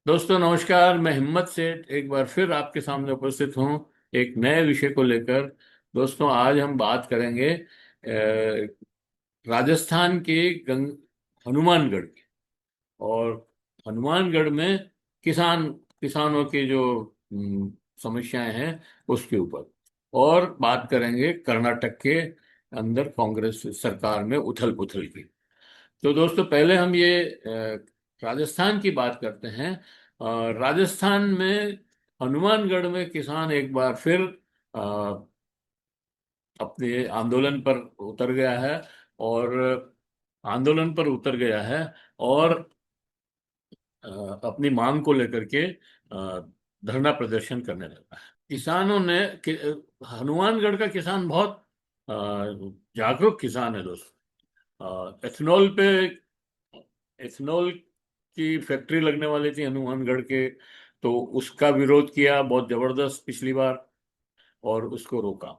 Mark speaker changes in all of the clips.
Speaker 1: दोस्तों नमस्कार। मैं हिम्मत से एक बार फिर आपके सामने उपस्थित हूँ एक नए विषय को लेकर। दोस्तों आज हम बात करेंगे राजस्थान के हनुमानगढ़ की। और हनुमानगढ़ में किसानों की जो समस्याएं हैं उसके ऊपर। और बात करेंगे कर्नाटक के अंदर कांग्रेस सरकार में उथल पुथल की। तो दोस्तों पहले हम ये राजस्थान की बात करते हैं। राजस्थान में हनुमानगढ़ में किसान एक बार फिर अ, अपने आंदोलन पर उतर गया है। और आंदोलन पर उतर गया है और अ, अपनी मांग को लेकर के धरना प्रदर्शन करने लगा है। किसानों ने हनुमानगढ़ का किसान बहुत अ, जागरूक किसान है दोस्तों। एथेनॉल पे एथेनॉल की फैक्ट्री लगने वाली थी हनुमानगढ़ के। तो उसका विरोध किया बहुत जबरदस्त पिछली बार और उसको रोका।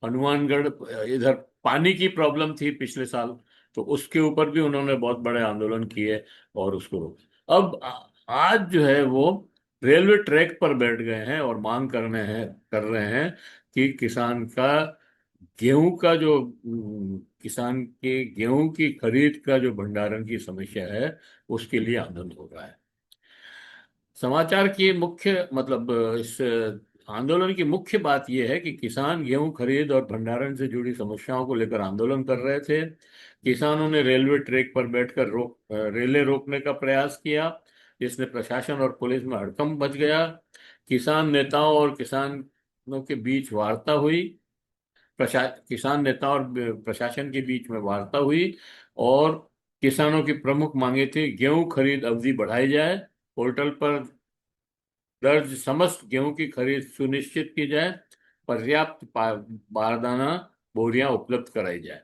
Speaker 1: हनुमानगढ़ इधर पानी की प्रॉब्लम थी पिछले साल। तो उसके ऊपर भी उन्होंने बहुत बड़े आंदोलन किए और उसको रोका। अब आज जो है वो रेलवे ट्रैक पर बैठ गए हैं और मांग कर रहे हैं कि किसान का गेहूं का जो किसान के गेहूं की खरीद का जो भंडारण की समस्या है उसके लिए आंदोलन हो रहा है। समाचार की मुख्य मतलब इस आंदोलन की मुख्य बात यह है कि किसान गेहूं खरीद और भंडारण से जुड़ी समस्याओं को लेकर आंदोलन कर रहे थे। किसानों ने रेलवे ट्रैक पर बैठकर रेलें रोकने का प्रयास किया, जिसने प्रशासन और पुलिस में हड़कंप मच गया। किसान नेताओं और किसानों के बीच वार्ता हुई। किसान नेता और प्रशासन के बीच में वार्ता हुई। और किसानों की प्रमुख मांगे थी गेहूं खरीद अवधि बढ़ाई जाए, पोर्टल पर दर्ज समस्त गेहूं की खरीद सुनिश्चित की जाए, पर्याप्त बारदाना बोरियां उपलब्ध कराई जाए।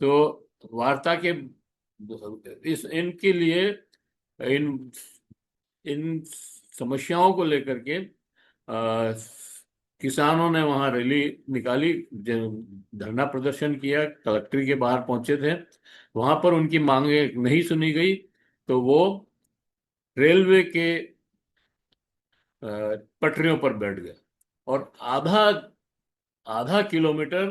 Speaker 1: तो वार्ता के इस इनके लिए इन इन समस्याओं को लेकर के किसानों ने वहां रैली निकाली, धरना प्रदर्शन किया, कलेक्ट्री के बाहर पहुंचे थे। वहां पर उनकी मांगे नहीं सुनी गई। तो वो रेलवे के अ, पटरियों पर बैठ गए और आधा आधा किलोमीटर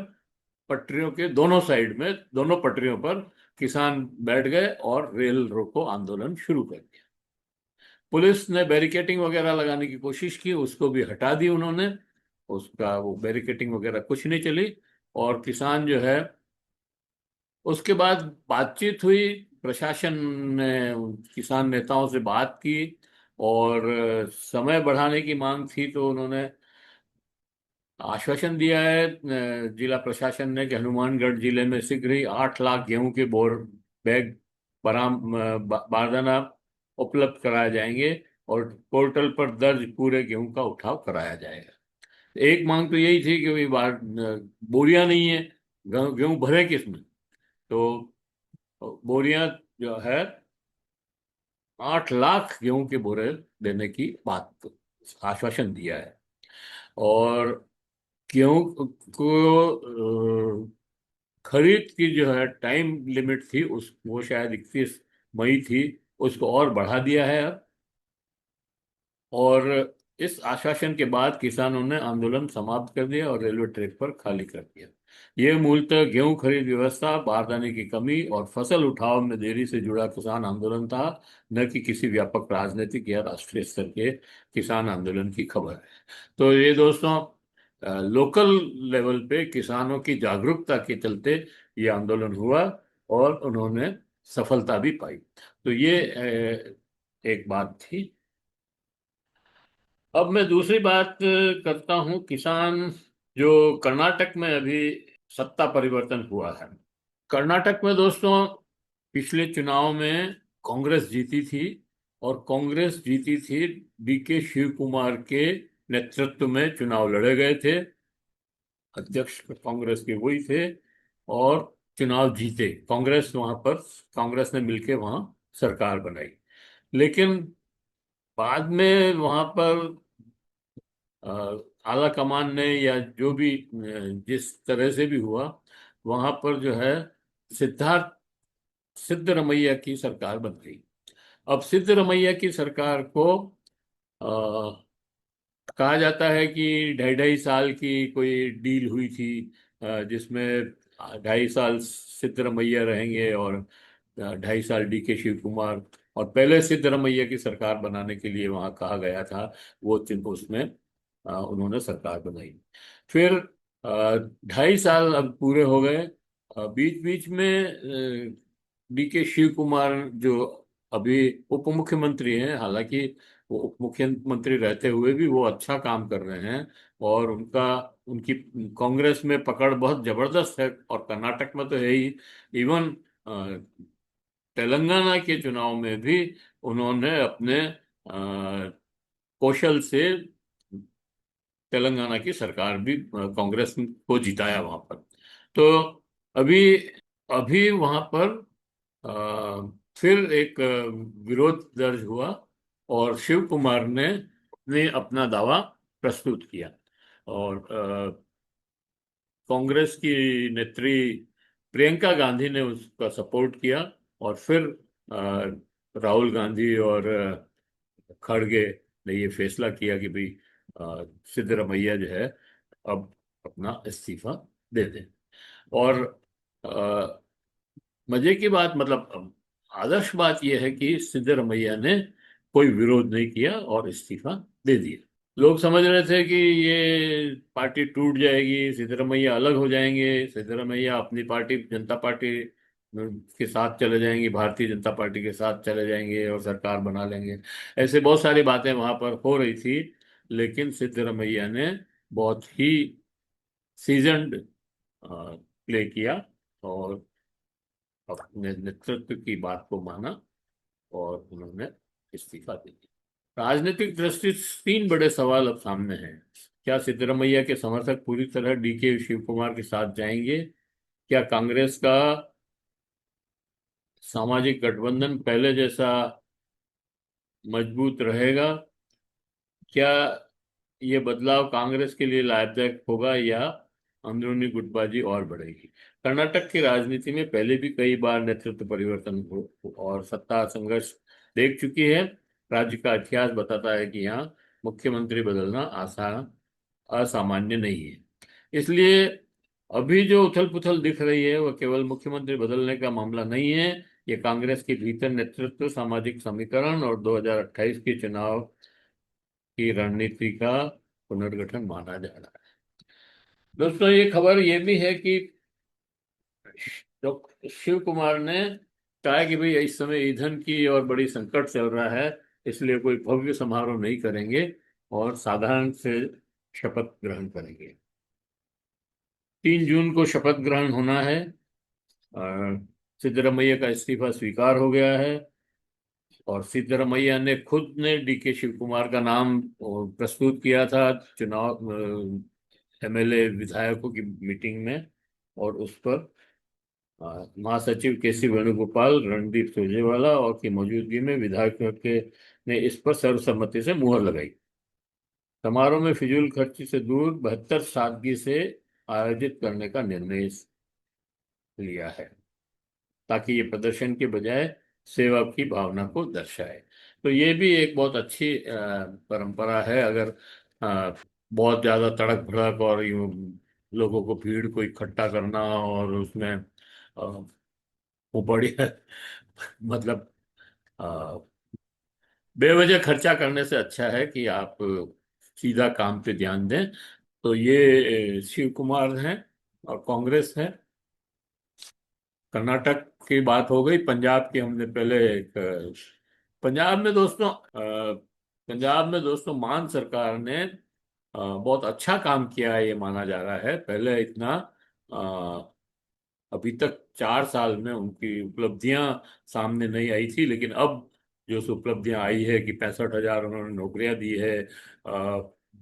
Speaker 1: पटरियों के दोनों साइड में दोनों पटरियों पर किसान बैठ गए और रेल रोको आंदोलन शुरू कर दिया। पुलिस ने बैरिकेटिंग वगैरह लगाने की कोशिश की, उसको भी हटा दी उन्होंने। उसका वो बैरिकेटिंग वगैरह कुछ नहीं चली। और किसान जो है उसके बाद बातचीत हुई। प्रशासन ने किसान नेताओं से बात की और समय बढ़ाने की मांग थी। तो उन्होंने आश्वासन दिया है जिला प्रशासन ने कि हनुमानगढ़ जिले में शीघ्र ही 8 लाख गेहूं के बैग बारदाना उपलब्ध कराए जाएंगे और पोर्टल पर दर्ज पूरे गेहूं का उठाव कराया जाएगा। एक मांग तो यही थी कि भाई बोरियां नहीं है, गेहूं भरे किसमें। तो बोरियां जो है 8 लाख गेहूं के बोरे देने की बात आश्वासन दिया है। और गेहूं को खरीद की जो है टाइम लिमिट थी उस वो शायद 31 मई थी, उसको और बढ़ा दिया है अब। और इस आश्वासन के बाद किसानों ने आंदोलन समाप्त कर दिया और रेलवे ट्रैक पर खाली कर दिया। ये मूलतः गेहूं खरीद व्यवस्था, बारदाने की कमी और फसल उठाव में देरी से जुड़ा किसान आंदोलन था, न कि किसी व्यापक राजनीतिक या राष्ट्रीय स्तर के किसान आंदोलन की खबर है। तो ये दोस्तों लोकल लेवल पे किसानों की जागरूकता के चलते ये आंदोलन हुआ और उन्होंने सफलता भी पाई। तो ये एक बात थी। अब मैं दूसरी बात करता हूं। किसान जो कर्नाटक में अभी सत्ता परिवर्तन हुआ है। कर्नाटक में दोस्तों पिछले चुनाव में कांग्रेस जीती थी। और कांग्रेस जीती थी, डीके शिव कुमार के नेतृत्व में चुनाव लड़े गए थे। अध्यक्ष कांग्रेस के वही थे और चुनाव जीते कांग्रेस वहां पर। कांग्रेस ने मिलकर वहां सरकार बनाई। लेकिन बाद में वहां पर अ, आला कमान ने या जो भी जिस तरह से भी हुआ वहां पर जो है सिद्धार्थ सिद्धरमैया की सरकार बन गई। अब सिद्धरमैया की सरकार को कहा जाता है कि 2.5 साल की कोई डील हुई थी, जिसमें 2.5 साल सिद्धरमैया रहेंगे और 2.5 साल DK शिव कुमार। और पहले सिद्धरमैया की सरकार बनाने के लिए वहां कहा गया था, वो उसमें उन्होंने सरकार बनाई। फिर 2.5 साल अब पूरे हो गए। बीच बीच में DK शिव कुमार जो अभी उप मुख्यमंत्री हैं, हालांकि वो उप मुख्यमंत्री रहते हुए भी वो अच्छा काम कर रहे हैं, और उनकी कांग्रेस में पकड़ बहुत जबरदस्त है, और कर्नाटक में तो है ही। इवन तेलंगाना के चुनाव में भी उन्होंने अपने कौशल से तेलंगाना की सरकार भी कांग्रेस को जिताया वहां पर। तो अभी अभी वहां पर फिर एक विरोध दर्ज हुआ, और शिव कुमार ने अपना दावा प्रस्तुत किया, और कांग्रेस की नेत्री प्रियंका गांधी ने उसका सपोर्ट किया। और फिर राहुल गांधी और खड़गे ने ये फैसला किया कि भाई सिद्धरमैया जो है अब अपना इस्तीफा दे दें। और अ, मजे की बात, मतलब आदर्श बात यह है कि सिद्धरमैया ने कोई विरोध नहीं किया और इस्तीफा दे दिया। लोग समझ रहे थे कि ये पार्टी टूट जाएगी, सिद्धरमैया अलग हो जाएंगे, सिद्धरमैया अपनी पार्टी जनता पार्टी के साथ चले जाएंगे, भारतीय जनता पार्टी के साथ चले जाएंगे और सरकार बना लेंगे। ऐसे बहुत सारी बातें वहां पर हो रही थी। लेकिन सिद्धरमैया ने बहुत ही सीजन्ड प्ले किया, और अपने नेतृत्व की बात को माना, और उन्होंने इस्तीफा दे दिया। राजनीतिक दृष्टि से 3 बड़े सवाल अब सामने हैं। क्या सिद्धरमैया के समर्थक पूरी तरह DK शिव कुमार के साथ जाएंगे? क्या कांग्रेस का सामाजिक गठबंधन पहले जैसा मजबूत रहेगा? क्या ये बदलाव कांग्रेस के लिए लाभदायक होगा, या अंदरूनी गुटबाजी और बढ़ेगी? कर्नाटक की राजनीति में पहले भी कई बार नेतृत्व परिवर्तन और सत्ता संघर्ष देख चुकी है। राज्य का इतिहास बताता है कि यहाँ मुख्यमंत्री बदलना आसान असामान्य नहीं है। इसलिए अभी जो उथल पुथल दिख रही है, वह केवल मुख्यमंत्री बदलने का मामला नहीं है। ये कांग्रेस के भीतर नेतृत्व, सामाजिक समीकरण और 2028 के चुनाव की रणनीति का पुनर्गठन माना जा रहा है। दोस्तों, ये खबर ये भी है कि डॉक्टर शिव कुमार ने कहा कि भाई इस समय ईंधन की और बड़ी संकट चल रहा है, इसलिए कोई भव्य समारोह नहीं करेंगे, और साधारण से शपथ ग्रहण करेंगे। 3 जून को शपथ ग्रहण होना है। सिद्धरमैया का इस्तीफा स्वीकार हो गया है, और सिद्धरमैया ने खुद ने DK शिव कुमार का नाम प्रस्तुत किया था चुनाव MLA विधायकों की मीटिंग में, और उस पर महासचिव KC वेणुगोपाल, रणदीप सुरजेवाला और की मौजूदगी में विधायकों के ने इस पर सर्वसम्मति से मुहर लगाई। समारोह में फिजूल खर्ची से दूर बेहतर सादगी से आयोजित करने का निर्णय लिया है, ताकि ये प्रदर्शन के बजाय सेवा की भावना को दर्शाए। तो ये भी एक बहुत अच्छी परंपरा है। अगर अ, बहुत ज्यादा तड़क भड़क और यूं लोगों को, भीड़ को इकट्ठा करना, और उसमें वो बड़ी मतलब अ, बेवजह खर्चा करने से अच्छा है कि आप सीधा काम पे ध्यान दें। तो ये शिव कुमार हैं और कांग्रेस है। कर्नाटक की बात हो गई। पंजाब की हमने पहले एक पंजाब में दोस्तों पंजाब में दोस्तों मान सरकार ने बहुत अच्छा काम किया है, ये माना जा रहा है। पहले इतना अभी तक 4 साल में उनकी उपलब्धियां सामने नहीं आई थी, लेकिन अब जो उपलब्धियां आई है कि 65,000 उन्होंने नौकरियां दी है,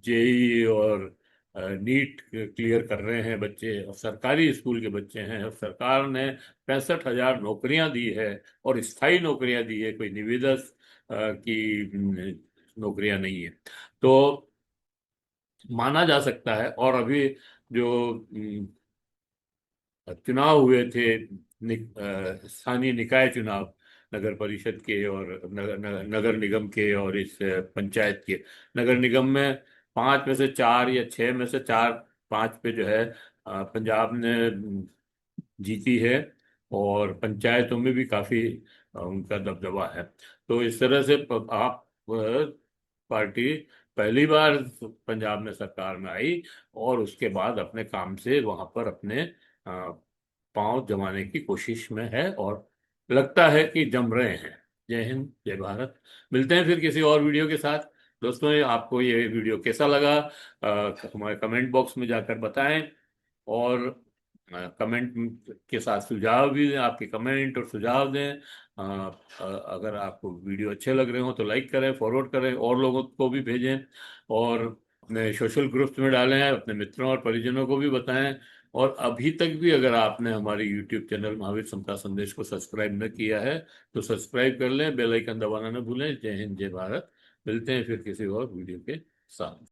Speaker 1: JEE और नीट क्लियर कर रहे हैं बच्चे, और सरकारी स्कूल के बच्चे हैं, और सरकार ने 65,000 नौकरियां दी है, और स्थायी नौकरियां दी है, कोई निविदा की नौकरियां नहीं है। तो माना जा सकता है। और अभी जो चुनाव हुए थे, स्थानीय निकाय चुनाव, नगर परिषद के और नगर निगम के और इस पंचायत के। नगर निगम में 5 में से 4 या 6 में से 4, 5 पे जो है पंजाब ने जीती है। और पंचायतों में भी काफी उनका दबदबा है। तो इस तरह से आप पार्टी पहली बार पंजाब में सरकार में आई और उसके बाद अपने काम से वहां पर अपने पांव जमाने की कोशिश में है और लगता है कि जम रहे हैं। जय हिंद, जय भारत। मिलते हैं फिर किसी और वीडियो के साथ। दोस्तों, आपको ये वीडियो कैसा लगा हमारे कमेंट बॉक्स में जाकर बताएं। और कमेंट के साथ सुझाव भी दें, आपके कमेंट और सुझाव दें। अगर आपको वीडियो अच्छे लग रहे हो तो लाइक करें, फॉरवर्ड करें, और लोगों को भी भेजें, और अपने सोशल ग्रुप्स में डालें, अपने मित्रों और परिजनों को भी बताएं। और अभी तक भी अगर आपने हमारे यूट्यूब चैनल महावीर समता संदेश को सब्सक्राइब न किया है तो सब्सक्राइब कर लें, बेल आइकन दबाना न भूलें। जय हिंद, जय भारत। मिलते हैं फिर किसी और वीडियो के साथ।